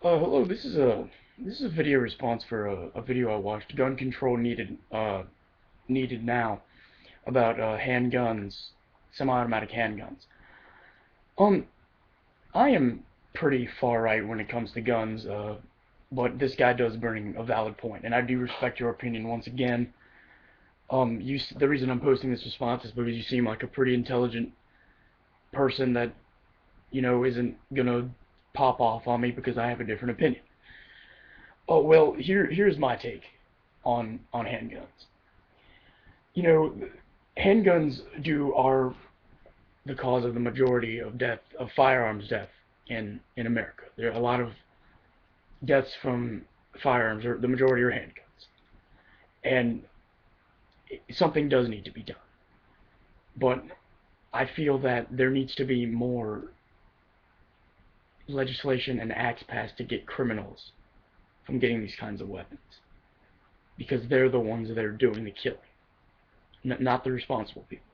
Hello. This is a video response for a video I watched. Gun control needed now about handguns, semi-automatic handguns. Um, I am pretty far right when it comes to guns. But this guy does bring a valid point, and I do respect your opinion once again. The reason I'm posting this response is because you seem like a pretty intelligent person that isn't gonna pop off on me because I have a different opinion. Oh well, here's my take on handguns. You know, handguns do are the cause of the majority of death of firearms death in America. There are a lot of deaths from firearms, or the majority are handguns, and something does need to be done. But I feel that there needs to be more legislation and acts passed to get criminals from getting these kinds of weapons, because they're the ones that are doing the killing, not the responsible people.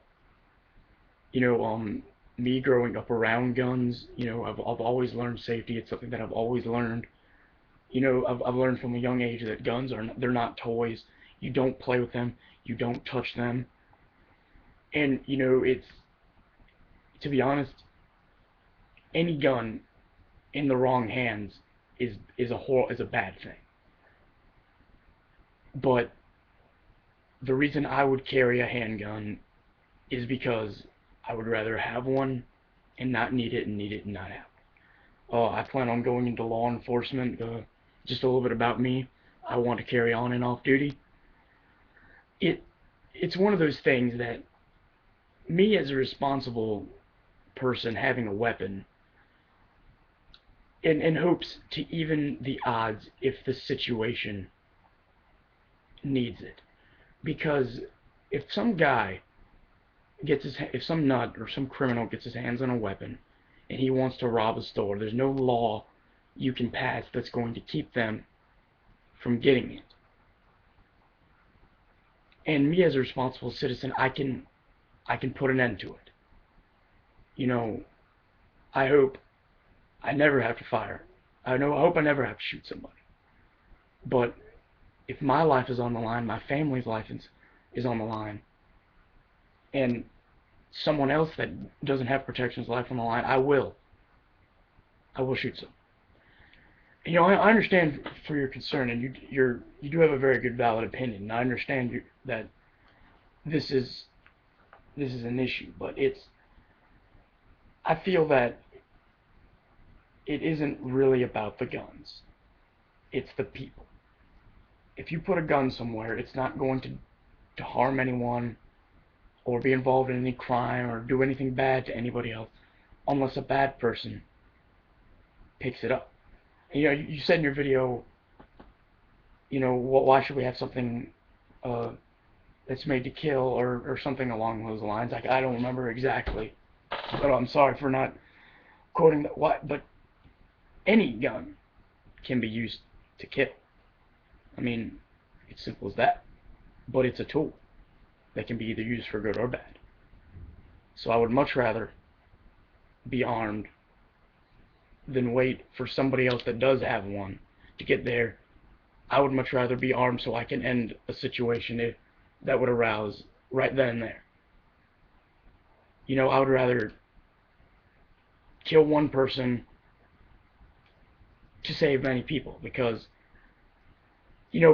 you know, Me growing up around guns, I've always learned safety. It's something that I've always learned. I've learned from a young age that guns they're not toys. You don't play with them. You don't touch them. And it's to be honest, any gun in the wrong hands is a bad thing. But the reason I would carry a handgun is because I would rather have one and not need it, and need it and not have it. I plan on going into law enforcement. Just a little bit about me. I want to carry on and off duty. It it's one of those things that me as a responsible person having a weapon in hopes to even the odds if the situation needs it. Because if some guy if some nut or some criminal gets his hands on a weapon and he wants to rob a store, there's no law you can pass that's going to keep them from getting it. And me as a responsible citizen, I can put an end to it. You know, I hope I never have to fire. I hope I never have to shoot somebody. But if my life is on the line, my family's life is on the line, and someone else that doesn't have protection's life on the line, I will shoot some. I understand for your concern, and you do have a very good, valid opinion. And I understand that this is an issue, but I feel that it isn't really about the guns. It's the people. If you put a gun somewhere, it's not going to harm anyone or be involved in any crime or do anything bad to anybody else unless a bad person picks it up. You said in your video, why should we have something that's made to kill, or something along those lines. Like, I don't remember exactly, but I'm sorry for not quoting that. But any gun can be used to kill. I mean, it's simple as that. But it's a tool that can be either used for good or bad. So I would much rather be armed than wait for somebody else that does have one to get there. I would much rather be armed so I can end a situation that would arouse right then and there. I would rather kill one person to save many people, because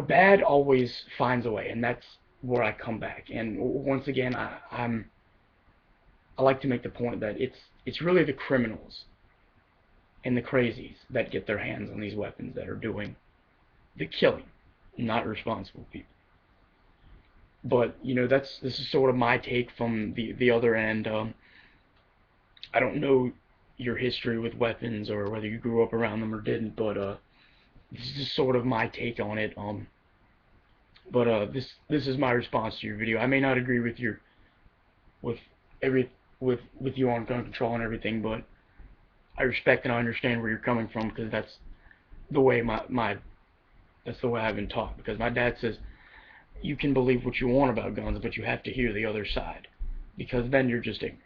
bad always finds a way, and that's where I come back. And once again, I like to make the point that it's really the criminals and the crazies that get their hands on these weapons that are doing the killing, not responsible people. But this is sort of my take from the other end. I don't know your history with weapons, or whether you grew up around them or didn't, but this is just sort of my take on it. But this is my response to your video. I may not agree with with every with you on gun control and everything, but I respect and I understand where you're coming from, because that's the way that's the way I've been taught. Because my dad says you can believe what you want about guns, but you have to hear the other side, because then you're just ignorant.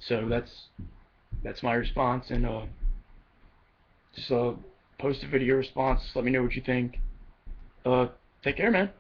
So that's my response, and just Just post a video response. Let me know what you think. Uh, take care, man.